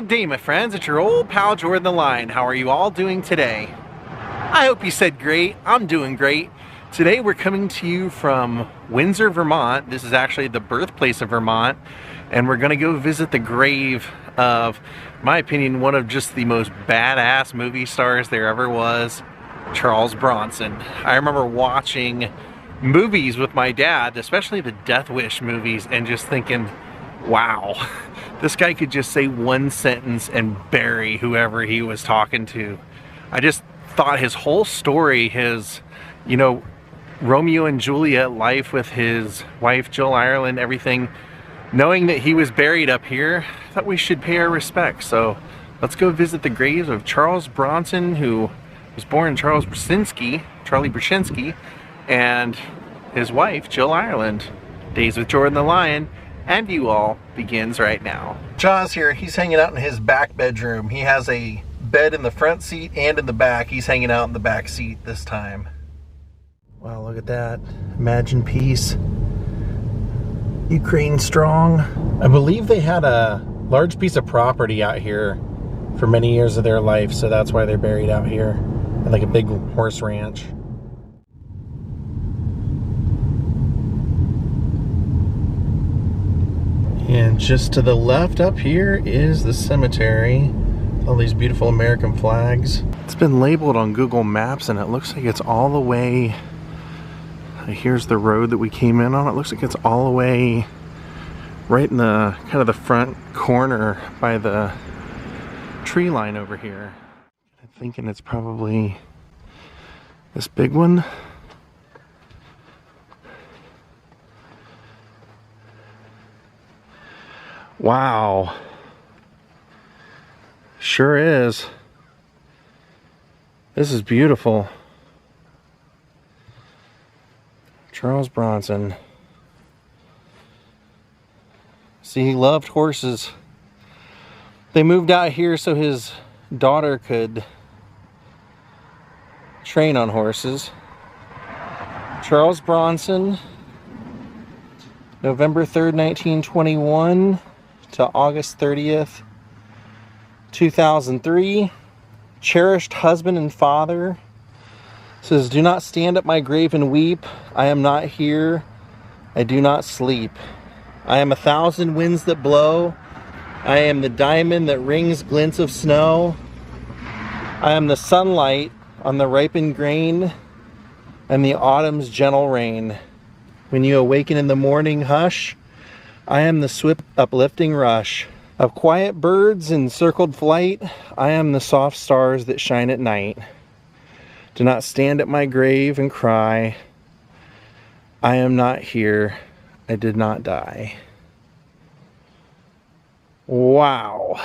Good day, my friends. It's your old pal Jordan the Lion. How are you all doing today? I hope you said great. I'm doing great. Today we're coming to you from Windsor, Vermont. This is actually the birthplace of Vermont, and we're going to go visit the grave of, in my opinion, one of just the most badass movie stars there ever was, Charles Bronson. I remember watching movies with my dad, especially the Death Wish movies, and just thinking, wow, this guy could just say one sentence and bury whoever he was talking to. I just thought his whole story, his, you know, Romeo and Juliet life with his wife Jill Ireland, everything, knowing that he was buried up here, I thought we should pay our respects. So let's go visit the graves of Charles Bronson, who was born Charlie Brzezinski, and his wife Jill Ireland. Daze with Jordan the Lion, and you all begins right now. John's here. He's hanging out in his back bedroom. He has a bed in the front seat and in the back. He's hanging out in the back seat this time. Wow, look at that. Imagine peace. Ukraine strong. I believe they had a large piece of property out here for many years of their life, so that's why they're buried out here. And like a big horse ranch. And just to the left up here is the cemetery. All these beautiful American flags. It's been labeled on Google Maps and it looks like it's all the way, here's the road that we came in on. It looks like it's all the way right in the kind of the front corner by the tree line over here. I'm thinking it's probably this big one. Wow. Sure is. This is beautiful. Charles Bronson. See, he loved horses. They moved out here so his daughter could train on horses. Charles Bronson, November 3rd, 1921 to August 30th, 2003. Cherished husband and father. Says, do not stand at my grave and weep. I am not here. I do not sleep. I am 1,000 winds that blow. I am the diamond that rings glints of snow. I am the sunlight on the ripened grain and the autumn's gentle rain. When you awaken in the morning hush, I am the swift uplifting rush of quiet birds in circled flight. I am the soft stars that shine at night. Do not stand at my grave and cry. I am not here. I did not die. Wow.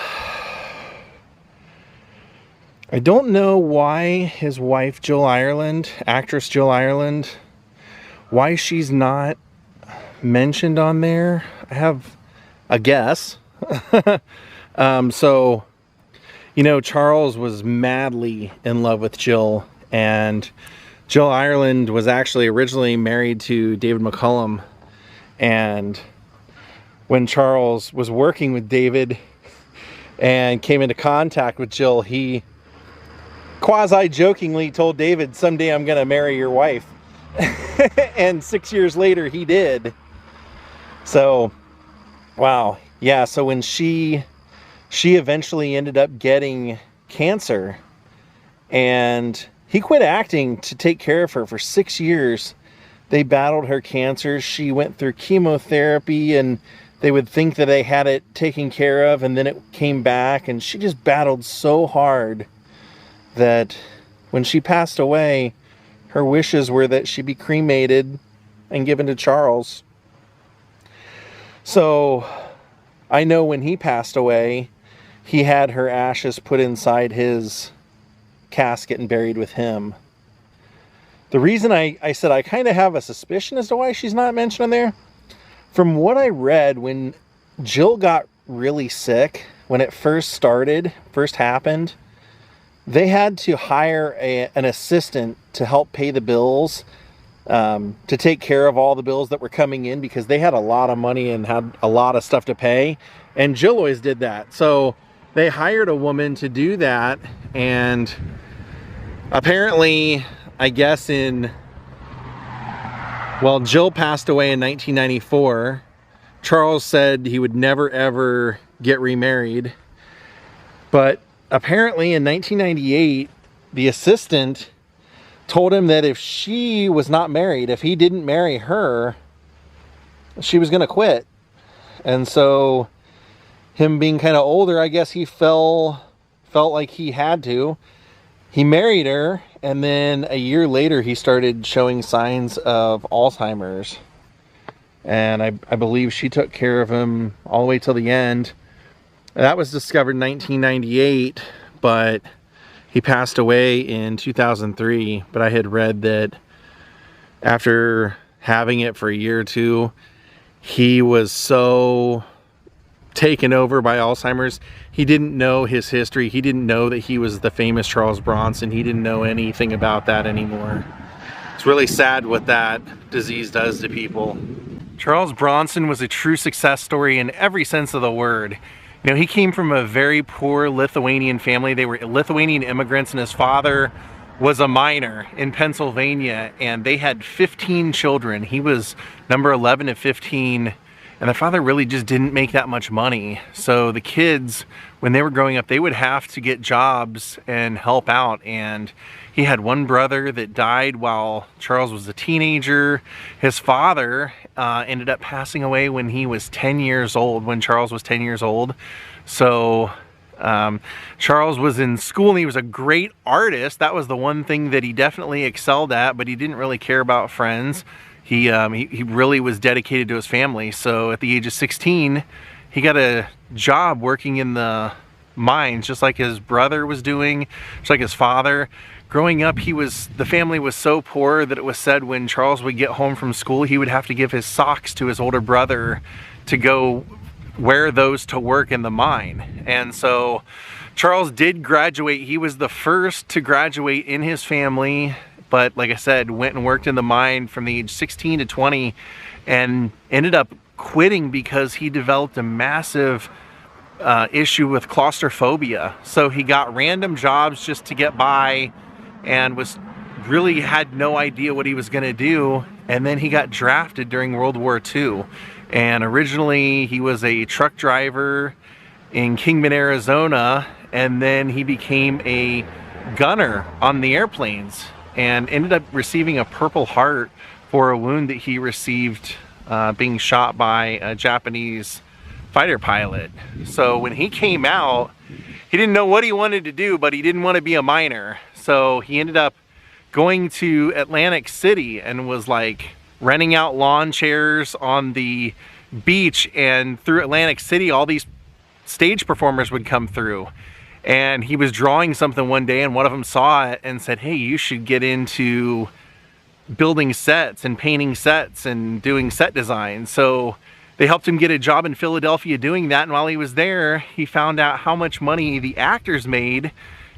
I don't know why his wife Jill Ireland, actress Jill Ireland, why she's not mentioned on there. I have a guess. So, you know, Charles was madly in love with Jill, and Jill Ireland was actually originally married to David McCullum, and when Charles was working with David and came into contact with Jill, he quasi-jokingly told David, someday I'm gonna marry your wife. And 6 years later he did. So wow. Yeah, so when she eventually ended up getting cancer, and he quit acting to take care of her for 6 years. They battled her cancer. She went through chemotherapy, and they would think that they had it taken care of, and then it came back, and she just battled so hard that when she passed away, her wishes were that she be cremated and given to Charles. So I know when he passed away, he had her ashes put inside his casket and buried with him. The reason I said I kind of have a suspicion as to why she's not mentioned in there, from what I read, when Jill got really sick, when it first happened, they had to hire an assistant to help pay the bills, to take care of all the bills that were coming in, because they had a lot of money and had a lot of stuff to pay, and Jill always did that. So they hired a woman to do that, and apparently, I guess well, Jill passed away in 1994. Charles said he would never ever get remarried, but apparently in 1998, the assistant told him that if she was not married, if he didn't marry her, she was gonna quit. And so, him being kind of older, I guess he felt like he had to. He married her, and then a year later he started showing signs of Alzheimer's. And I believe she took care of him all the way till the end. That was discovered in 1998, but he passed away in 2003. But I had read that after having it for a year or two, he was so taken over by Alzheimer's. He didn't know his history. He didn't know that he was the famous Charles Bronson. He didn't know anything about that anymore. It's really sad what that disease does to people. Charles Bronson was a true success story in every sense of the word. You know, he came from a very poor Lithuanian family. They were Lithuanian immigrants, and his father was a miner in Pennsylvania, and they had 15 children. He was number 11 of 15, and the father really just didn't make that much money. So the kids, when they were growing up, they would have to get jobs and help out. And he had one brother that died while Charles was a teenager. His father ended up passing away when he was 10 years old, when Charles was 10 years old. So Charles was in school, and he was a great artist. That was the one thing that he definitely excelled at, but he didn't really care about friends. He really was dedicated to his family. So at the age of 16, he got a job working in the mines, just like his brother was doing, just like his father. Growing up, the family was so poor that it was said when Charles would get home from school, he would have to give his socks to his older brother to go wear those to work in the mine. And so Charles did graduate. He was the first to graduate in his family, but like I said, went and worked in the mine from the age 16 to 20 and ended up quitting because he developed a massive issue with claustrophobia. So he got random jobs just to get by and really had no idea what he was going to do. And then he got drafted during World War II. And originally he was a truck driver in Kingman, Arizona, and then he became a gunner on the airplanes and ended up receiving a Purple Heart for a wound that he received being shot by a Japanese fighter pilot. So when he came out, he didn't know what he wanted to do, but he didn't want to be a miner. So he ended up going to Atlantic City and was like renting out lawn chairs on the beach, and through Atlantic City all these stage performers would come through. And he was drawing something one day, and one of them saw it and said, hey, you should get into building sets and painting sets and doing set design. So they helped him get a job in Philadelphia doing that, and while he was there, he found out how much money the actors made,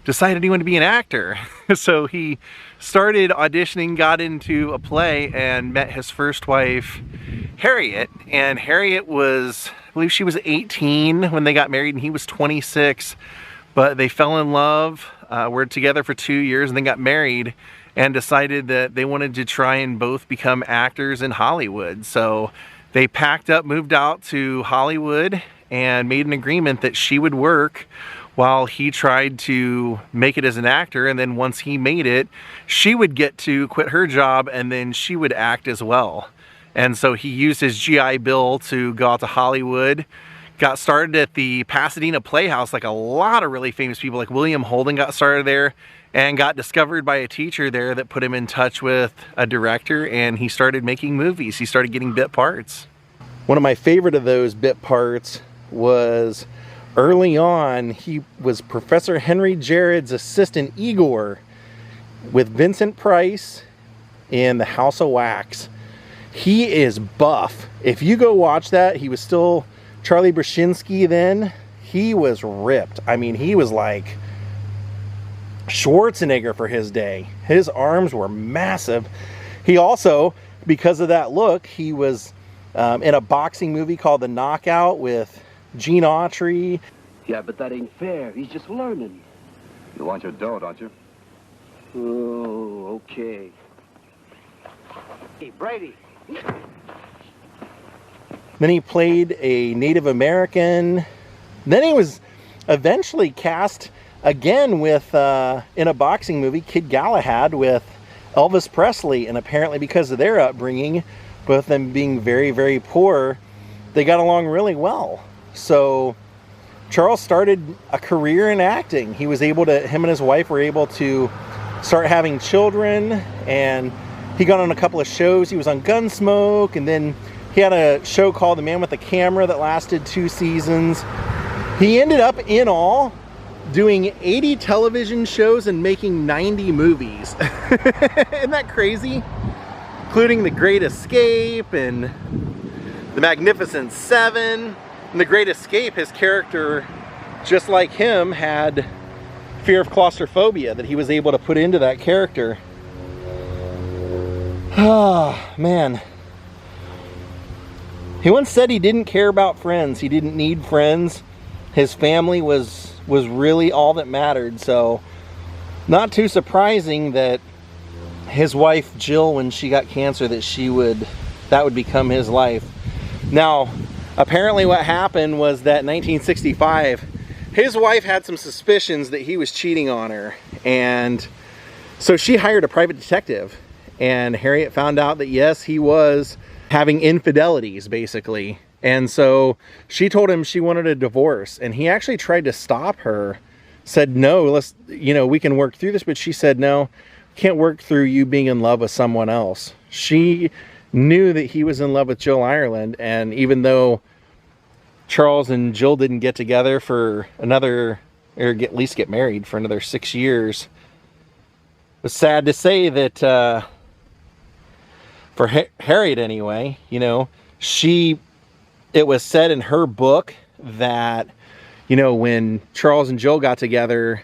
decided he wanted to be an actor. So he started auditioning, got into a play, and met his first wife, Harriet. And Harriet was, I believe she was 18 when they got married, and he was 26. But they fell in love, were together for 2 years, and then got married and decided that they wanted to try and both become actors in Hollywood. So they packed up, moved out to Hollywood, and made an agreement that she would work while he tried to make it as an actor. And then once he made it, she would get to quit her job, and then she would act as well. And so he used his GI Bill to go out to Hollywood. Got started at the Pasadena Playhouse, like a lot of really famous people, like William Holden got started there, and got discovered by a teacher there that put him in touch with a director, and he started making movies. He started getting bit parts. One of my favorite of those bit parts was early on, he was Professor Henry Jared's assistant, Igor, with Vincent Price in The House of Wax. He is buff. If you go watch that, he was still Charlie Brzezinski then. He was ripped. I mean, he was like Schwarzenegger for his day. His arms were massive. He also, because of that look, he was in a boxing movie called The Knockout with Gene Autry. Yeah, but that ain't fair. He's just learning. You want your dough, don't you? Oh, okay. Hey, Brady. Then he played a Native American. Then he was eventually cast again with in a boxing movie, Kid Galahad, with Elvis Presley. And apparently because of their upbringing, both of them being very, very poor, they got along really well. So Charles started a career in acting. He was able to, him and his wife were able to start having children, and he got on a couple of shows. He was on Gunsmoke, and then he had a show called The Man with the Camera that lasted 2 seasons. He ended up in all doing 80 television shows and making 90 movies. Isn't that crazy? Including The Great Escape and The Magnificent Seven. In The Great Escape, his character, just like him, had fear of claustrophobia that he was able to put into that character. Oh, man. He once said he didn't care about friends. He didn't need friends. His family was really all that mattered. So, not too surprising that his wife Jill, when she got cancer, that would become his life. Now, apparently what happened was that in 1965, his wife had some suspicions that he was cheating on her. And so she hired a private detective. And Harriet found out that yes, he was having infidelities, basically. And so she told him she wanted a divorce. And he actually tried to stop her. Said, no, we can work through this. But she said, no, can't work through you being in love with someone else. She knew that he was in love with Jill Ireland. And even though Charles and Jill didn't get together for at least get married for another 6 years, it was sad to say that, for Harriet anyway, it was said in her book that, when Charles and Jill got together,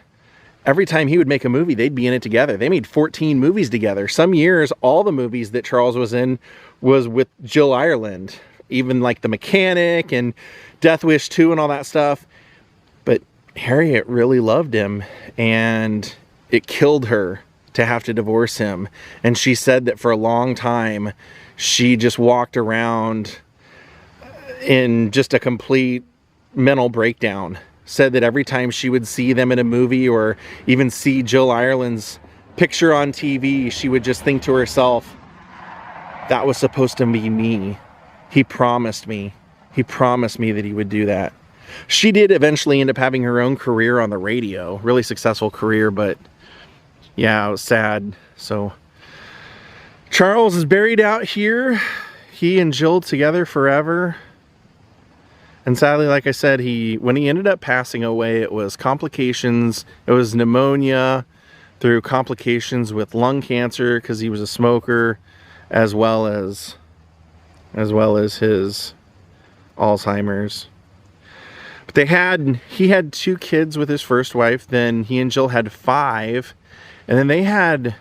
every time he would make a movie, they'd be in it together. They made 14 movies together. Some years, all the movies that Charles was in was with Jill Ireland, even like The Mechanic and Death Wish 2 and all that stuff. But Harriet really loved him, and it killed her to have to divorce him. And she said that for a long time, she just walked around in just a complete mental breakdown. Said that every time she would see them in a movie or even see Jill Ireland's picture on TV, she would just think to herself, that was supposed to be me. He promised me. He promised me that he would do that. She did eventually end up having her own career on the radio. Really successful career, but yeah, it was sad. So Charles is buried out here. He and Jill together forever. And sadly, like I said, when he ended up passing away, it was complications. It was pneumonia through complications with lung cancer because he was a smoker, as well as his Alzheimer's. But he had 2 kids with his first wife. Then he and Jill had 5. And then they had,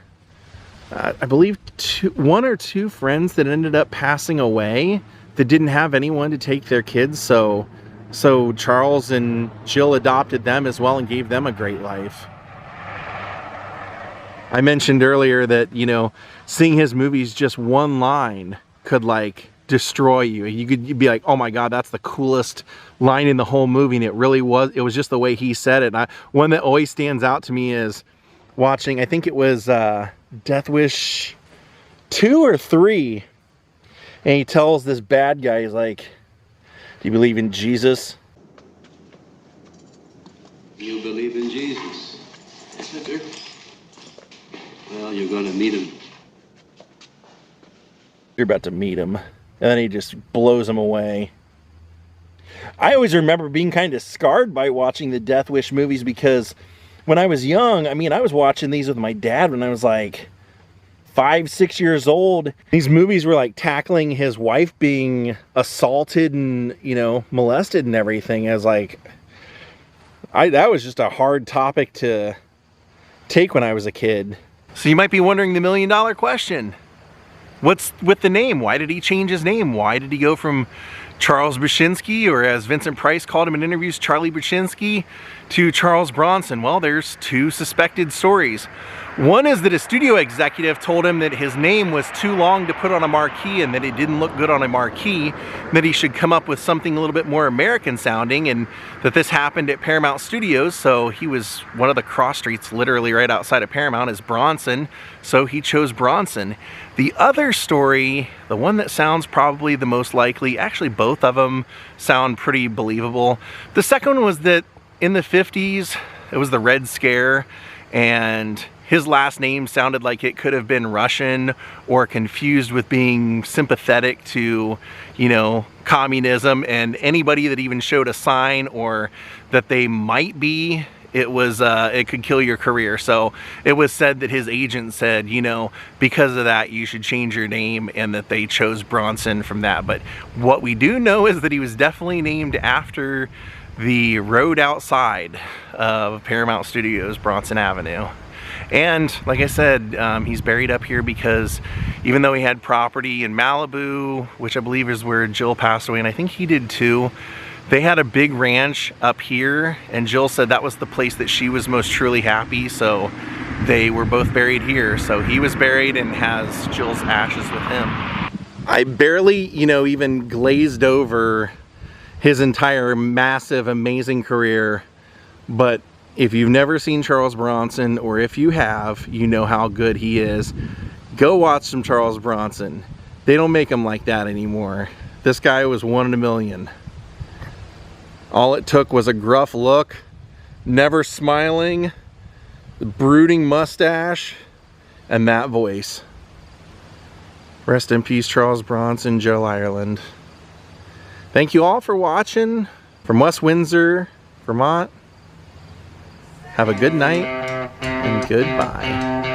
I believe, 1 or 2 friends that ended up passing away that didn't have anyone to take their kids. So Charles and Jill adopted them as well and gave them a great life. I mentioned earlier that, seeing his movies, just one line could destroy you. You'd be like, oh my God, that's the coolest line in the whole movie. And it was just the way he said it. One that always stands out to me is watching, I think it was Death Wish 2 or 3. And he tells this bad guy, he's like, do you believe in Jesus? You believe in Jesus? Yes, I do. Well, you're going to meet him. You're about to meet him. And then he just blows him away. I always remember being kind of scarred by watching the Death Wish movies because when I was young, I was watching these with my dad when I was 5, 6 years old. These movies were tackling his wife being assaulted and, molested and everything. As that was just a hard topic to take when I was a kid. So you might be wondering the $1 million question. What's with the name? Why did he change his name? Why did he go from Charles Bushinsky, or as Vincent Price called him in interviews, Charlie Bushinsky, to Charles Bronson? Well, there's two suspected stories. One is that a studio executive told him that his name was too long to put on a marquee and that it didn't look good on a marquee, that he should come up with something a little bit more American sounding, and that this happened at Paramount Studios, so he was one of the cross streets literally right outside of Paramount is Bronson, so he chose Bronson. The other story, the one that sounds probably the most likely, actually both of them sound pretty believable. The second one was that in the 50s, it was the Red Scare, and his last name sounded like it could have been Russian or confused with being sympathetic to, you know, communism, and anybody that even showed a sign or that they might be, it could kill your career. So it was said that his agent said, you know, because of that you should change your name, and that they chose Bronson from that. But what we do know is that he was definitely named after the road outside of Paramount Studios, Bronson Avenue. And like I said, he's buried up here because even though he had property in Malibu, which I believe is where Jill passed away, and I think he did too, they had a big ranch up here, and Jill said that was the place that she was most truly happy, so they were both buried here. So he was buried and has Jill's ashes with him. I barely, you know, even glazed over his entire massive, amazing career, but if you've never seen Charles Bronson, or if you have, you know how good he is. Go watch some Charles Bronson. They don't make him like that anymore. This guy was one in a million. All it took was a gruff look, never smiling, the brooding mustache, and that voice. Rest in peace, Charles Bronson, Joe Ireland. Thank you all for watching. From West Windsor, Vermont, have a good night and goodbye.